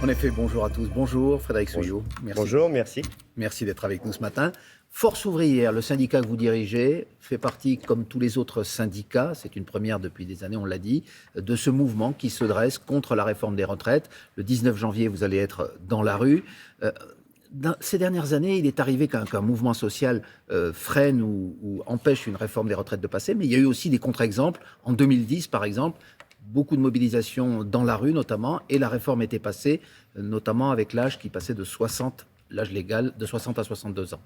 En effet, bonjour à tous. Bonjour Frédéric Souillot. Merci. Bonjour, merci. Merci d'être avec nous ce matin. Force ouvrière, le syndicat que vous dirigez, fait partie, comme tous les autres syndicats, c'est une première depuis des années, on l'a dit, de ce mouvement qui se dresse contre la réforme des retraites. Le 19 janvier, vous allez être dans la rue. Ces dernières années, il est arrivé qu'un mouvement social freine ou empêche une réforme des retraites de passer, mais il y a eu aussi des contre-exemples. En 2010, par exemple, beaucoup de mobilisation dans la rue notamment, et la réforme était passée, notamment avec l'âge qui passait de 60, l'âge légal, de 60 à 62 ans.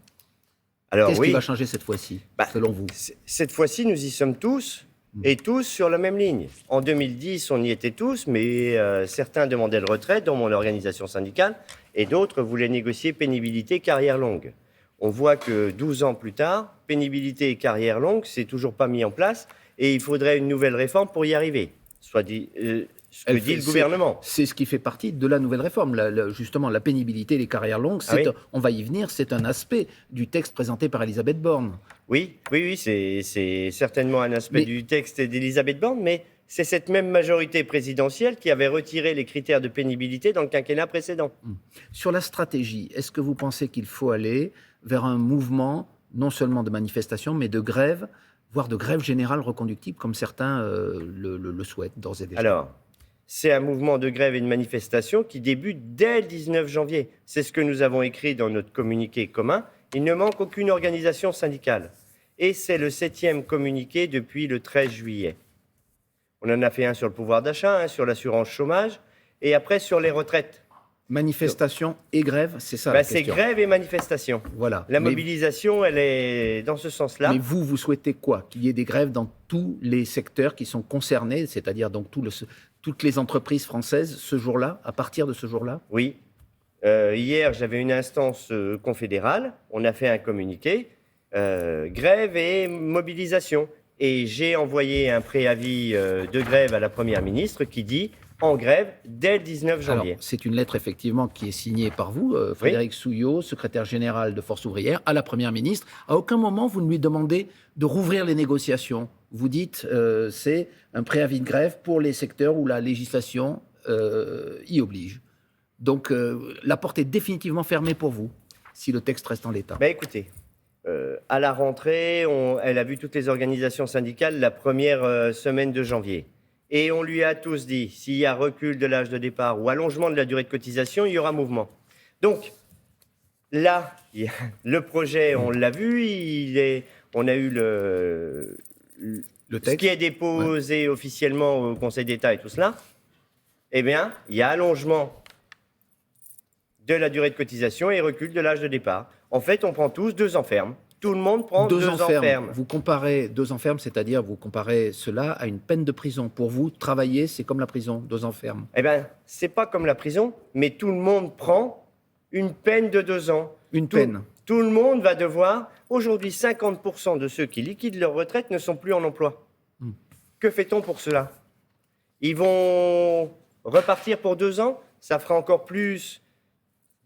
Alors, Qu'est-ce qui va changer cette fois-ci, selon vous? Cette fois-ci, nous y sommes tous, et tous sur la même ligne. En 2010, on y était tous, mais certains demandaient le retrait, dans mon organisation syndicale, et d'autres voulaient négocier pénibilité, carrière longue. On voit que 12 ans plus tard, pénibilité et carrière longue, c'est toujours pas mis en place, et il faudrait une nouvelle réforme pour y arriver. Soit dit, ce que dit le gouvernement. C'est ce qui fait partie de la nouvelle réforme. Justement, la pénibilité, les carrières longues, on va y venir, c'est un aspect du texte présenté par Elisabeth Borne. Oui, c'est certainement un aspect du texte d'Elisabeth Borne, mais c'est cette même majorité présidentielle qui avait retiré les critères de pénibilité dans le quinquennat précédent. Sur la stratégie, est-ce que vous pensez qu'il faut aller vers un mouvement, non seulement de manifestation, mais de grève, voire de grève générale reconductible, comme certains le souhaitent d'ores et déjà? Alors, c'est un mouvement de grève et de manifestation qui débute dès le 19 janvier. C'est ce que nous avons écrit dans notre communiqué commun. Il ne manque aucune organisation syndicale. Et c'est le 7e communiqué depuis le 13 juillet. On en a fait un sur le pouvoir d'achat, un sur l'assurance chômage, et après sur les retraites. Manifestation et grève, c'est ça la question. C'est grève et manifestation. Voilà. La mobilisation, elle est dans ce sens-là. Mais vous souhaitez quoi? Qu'il y ait des grèves dans tous les secteurs qui sont concernés, c'est-à-dire donc toutes les entreprises françaises ce jour-là, à partir de ce jour-là? Oui. Hier, j'avais une instance confédérale. On a fait un communiqué. Grève et mobilisation. Et j'ai envoyé un préavis de grève à la Première ministre qui dit en grève dès le 19 janvier. C'est une lettre effectivement qui est signée par vous, Frédéric Souillot, secrétaire général de Force ouvrière, à la Première ministre. À aucun moment vous ne lui demandez de rouvrir les négociations. Vous dites c'est un préavis de grève pour les secteurs où la législation y oblige. Donc la porte est définitivement fermée pour vous, si le texte reste en l'état. Écoutez, à la rentrée, elle a vu toutes les organisations syndicales la première semaine de janvier. Et on lui a tous dit, s'il y a recul de l'âge de départ ou allongement de la durée de cotisation, il y aura mouvement. Donc, là, le projet, on l'a vu, on a eu le texte, ce qui est déposé officiellement au Conseil d'État et tout cela. Eh bien, il y a allongement de la durée de cotisation et recul de l'âge de départ. En fait, on prend tous 2 ans ferme. Tout le monde prend 2 ans ferme. Vous comparez 2 ans ferme, c'est-à-dire vous comparez cela à une peine de prison. Pour vous, travailler, c'est comme la prison, 2 ans ferme. Eh bien, c'est pas comme la prison, mais tout le monde prend une peine de 2 ans. Peine. Tout le monde va devoir... Aujourd'hui, 50% de ceux qui liquident leur retraite ne sont plus en emploi. Que fait-on pour cela? Ils vont repartir pour 2 ans. Ça fera encore plus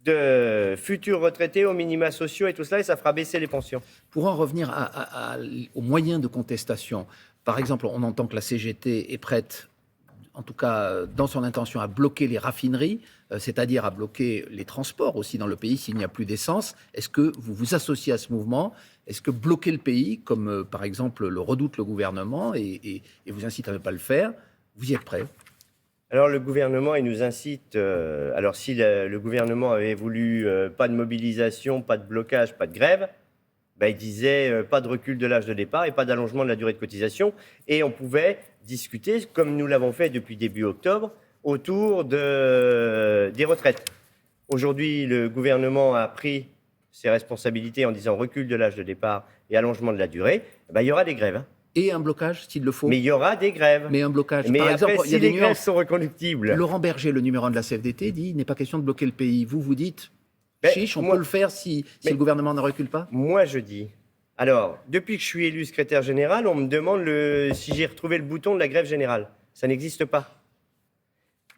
de futurs retraités aux minima sociaux et tout cela, et ça fera baisser les pensions. Pour en revenir aux moyens de contestation, par exemple, on entend que la CGT est prête, en tout cas dans son intention, à bloquer les raffineries, c'est-à-dire à bloquer les transports aussi dans le pays s'il n'y a plus d'essence. Est-ce que vous vous associez à ce mouvement? Est-ce que bloquer le pays, comme par exemple le redoute le gouvernement et vous incite à ne pas le faire, vous y êtes prêt? Alors le gouvernement, il nous incite... alors si le gouvernement avait voulu pas de mobilisation, pas de blocage, pas de grève, il disait pas de recul de l'âge de départ et pas d'allongement de la durée de cotisation. Et on pouvait discuter, comme nous l'avons fait depuis début octobre, autour des retraites. Aujourd'hui, le gouvernement a pris ses responsabilités en disant recul de l'âge de départ et allongement de la durée. Il y aura des grèves. Et un blocage, s'il le faut. Mais il y aura des grèves. Mais un blocage. Mais par après, exemple, si les grèves sont reconductibles... Laurent Berger, le numéro 1 de la CFDT, dit il n'est pas question de bloquer le pays. Vous dites, chiche, on peut le faire si le gouvernement ne recule pas? Moi, je dis... Alors, depuis que je suis élu secrétaire général, on me demande si j'ai retrouvé le bouton de la grève générale. Ça n'existe pas.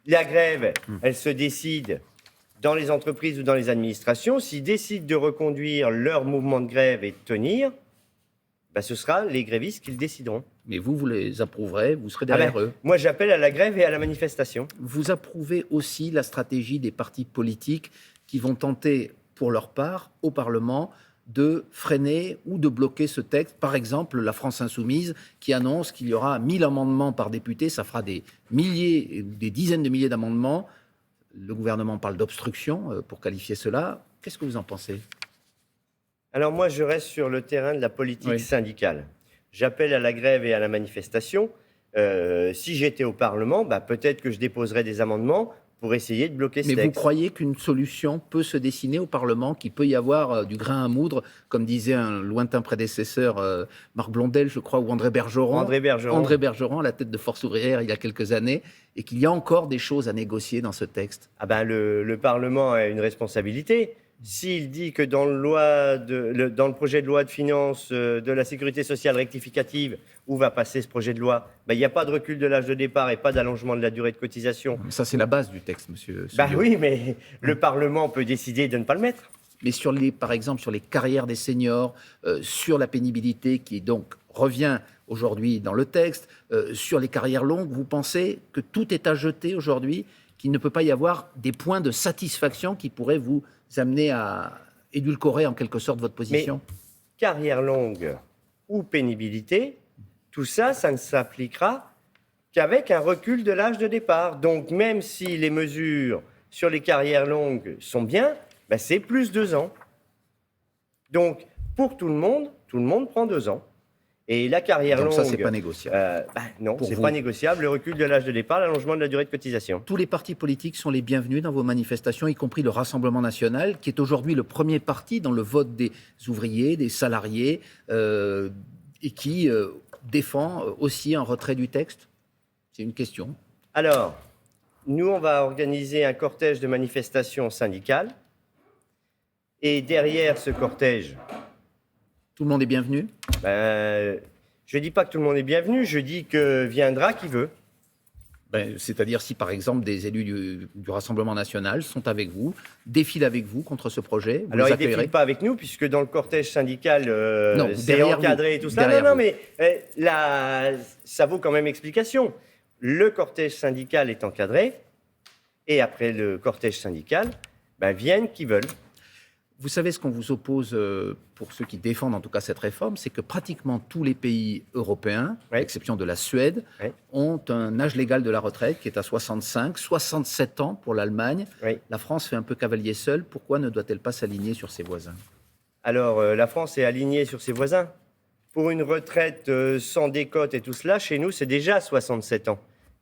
La grève, elle se décide dans les entreprises ou dans les administrations. S'ils décident de reconduire leur mouvement de grève et de tenir... ce sera les grévistes qui le décideront. Mais vous les approuverez, vous serez Ah derrière eux. Moi, j'appelle à la grève et à la manifestation. Vous approuvez aussi la stratégie des partis politiques qui vont tenter, pour leur part, au Parlement, de freiner ou de bloquer ce texte. Par exemple, la France Insoumise qui annonce qu'il y aura 1000 amendements par député, ça fera des milliers, des dizaines de milliers d'amendements. Le gouvernement parle d'obstruction pour qualifier cela. Qu'est-ce que vous en pensez ? Alors moi, je reste sur le terrain de la politique syndicale. J'appelle à la grève et à la manifestation. Si j'étais au Parlement, peut-être que je déposerais des amendements pour essayer de bloquer ce texte. Mais vous croyez qu'une solution peut se dessiner au Parlement, qu'il peut y avoir du grain à moudre, comme disait un lointain prédécesseur, Marc Blondel, je crois, ou André Bergeron. André Bergeron, à la tête de Force ouvrière il y a quelques années, et qu'il y a encore des choses à négocier dans ce texte. Le Parlement a une responsabilité. S'il dit que dans le projet de loi de finances de la sécurité sociale rectificative, où va passer ce projet de loi, il n'y a pas de recul de l'âge de départ et pas d'allongement de la durée de cotisation. Ça, c'est la base du texte, monsieur. Oui, mais le Parlement peut décider de ne pas le mettre. Mais par exemple, sur les carrières des seniors, sur la pénibilité qui donc revient aujourd'hui dans le texte, sur les carrières longues, vous pensez que tout est à jeter aujourd'hui, qu'il ne peut pas y avoir des points de satisfaction qui pourraient vous amener à édulcorer en quelque sorte votre position? Mais carrière longue ou pénibilité, tout ça, ça ne s'appliquera qu'avec un recul de l'âge de départ. Donc même si les mesures sur les carrières longues sont bien, c'est plus 2 ans. Donc pour tout le monde prend 2 ans. Et la carrière longue... Donc ça, c'est pas négociable. Non, c'est pas négociable. Le recul de l'âge de départ, l'allongement de la durée de cotisation. Tous les partis politiques sont les bienvenus dans vos manifestations, y compris le Rassemblement national, qui est aujourd'hui le premier parti dans le vote des ouvriers, des salariés, et qui défend aussi un retrait du texte. C'est une question. Alors, nous, on va organiser un cortège de manifestations syndicales. Et derrière ce cortège... Tout le monde est bienvenu ? Je ne dis pas que tout le monde est bienvenu, je dis que viendra qui veut. C'est-à-dire si, par exemple, des élus du Rassemblement national sont avec vous, défilent avec vous contre ce projet, vous Alors, les ils ne défilent pas avec nous, puisque dans le cortège syndical, c'est encadré et tout ça. Non, mais là, ça vaut quand même explication. Le cortège syndical est encadré, et après le cortège syndical, viennent qui veulent. Vous savez ce qu'on vous oppose, pour ceux qui défendent en tout cas cette réforme, c'est que pratiquement tous les pays européens, à l'exception de la Suède, ont un âge légal de la retraite qui est à 65, 67 ans pour l'Allemagne. La France fait un peu cavalier seul. Pourquoi ne doit-elle pas s'aligner sur ses voisins ? Alors, la France est alignée sur ses voisins. Pour une retraite sans décote et tout cela, chez nous, c'est déjà 67 ans.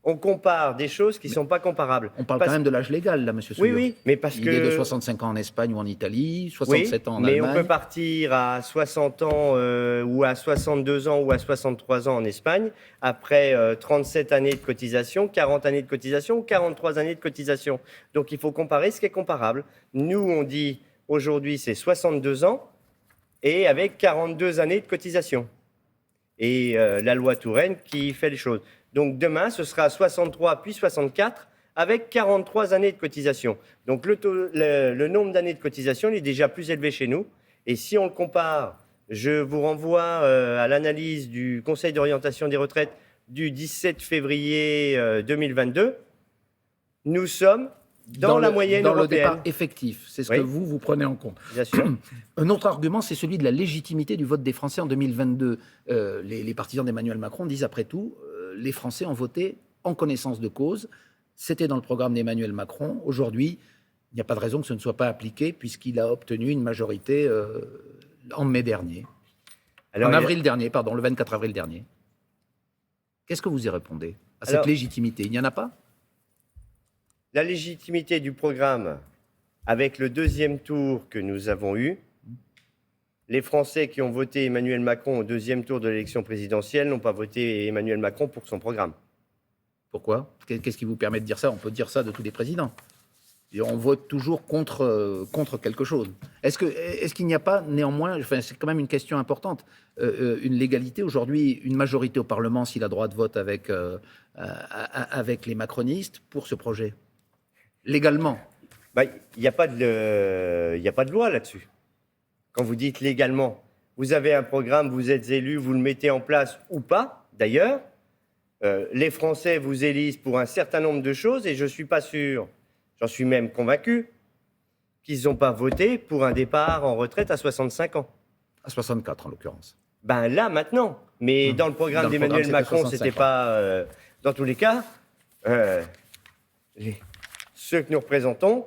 On compare des choses qui ne sont pas comparables. On parle quand même de l'âge légal, là, monsieur Souillot. Oui, mais parce Il est de 65 ans en Espagne ou en Italie, 67 ans en Allemagne. Mais on peut partir à 60 ans ou à 62 ans ou à 63 ans en Espagne, après 37 années de cotisation, 40 années de cotisation ou 43 années de cotisation. Donc il faut comparer ce qui est comparable. Nous, on dit aujourd'hui c'est 62 ans et avec 42 années de cotisation. Et la loi Touraine qui fait les choses. Donc demain, ce sera 63 puis 64 avec 43 années de cotisation. Donc le nombre d'années de cotisation il est déjà plus élevé chez nous. Et si on le compare, je vous renvoie à l'analyse du Conseil d'orientation des retraites du 17 février 2022. Nous sommes dans la moyenne dans européenne. Le départ effectif, c'est ce que vous prenez en compte. Bien sûr. Un autre argument, c'est celui de la légitimité du vote des Français en 2022. Les partisans d'Emmanuel Macron disent après tout, les Français ont voté en connaissance de cause. C'était dans le programme d'Emmanuel Macron. Aujourd'hui, il n'y a pas de raison que ce ne soit pas appliqué puisqu'il a obtenu une majorité en mai dernier. Alors, le 24 avril dernier. Qu'est-ce que vous y répondez à cette légitimité ? Il n'y en a pas ? La légitimité du programme, avec le deuxième tour que nous avons eu, les Français qui ont voté Emmanuel Macron au deuxième tour de l'élection présidentielle n'ont pas voté Emmanuel Macron pour son programme. Pourquoi ? Qu'est-ce qui vous permet de dire ça ? On peut dire ça de tous les présidents. Et on vote toujours contre quelque chose. Est-ce qu'il n'y a pas néanmoins, c'est quand même une question importante, une légalité aujourd'hui, une majorité au Parlement, si la droite vote avec les macronistes pour ce projet ? Légalement ? Il n'y a pas de loi là-dessus. Quand vous dites légalement, Vous avez un programme, vous êtes élu, vous le mettez en place ou pas, d'ailleurs. Les Français vous élisent pour un certain nombre de choses et je ne suis pas sûr, j'en suis même convaincu, qu'ils n'ont pas voté pour un départ en retraite à 65 ans. À 64 en l'occurrence. Ben là, maintenant. Mais dans le programme Dans le d'Emmanuel programme, Macron, c'était c'était 65 pas... dans tous les cas, ceux que nous représentons,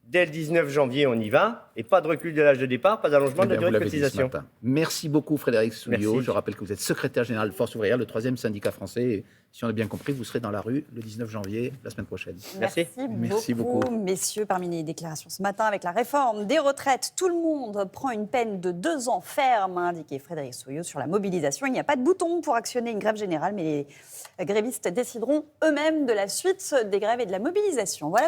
dès le 19 janvier, on y va. Et pas de recul de l'âge de départ, pas d'allongement Eh de la bien, durée vous de l'avez dit ce cotisation. matin. Merci beaucoup Frédéric Souliot. Merci. Je rappelle que vous êtes secrétaire général de Force ouvrière, le 3e syndicat français. Et si on a bien compris, vous serez dans la rue le 19 janvier, la semaine prochaine. Merci. Merci beaucoup. Messieurs. Parmi les déclarations ce matin, avec la réforme des retraites, tout le monde prend une peine de 2 ans ferme, a indiqué Frédéric Souliot sur la mobilisation. Il n'y a pas de bouton pour actionner une grève générale, mais les grévistes décideront eux-mêmes de la suite des grèves et de la mobilisation. Voilà.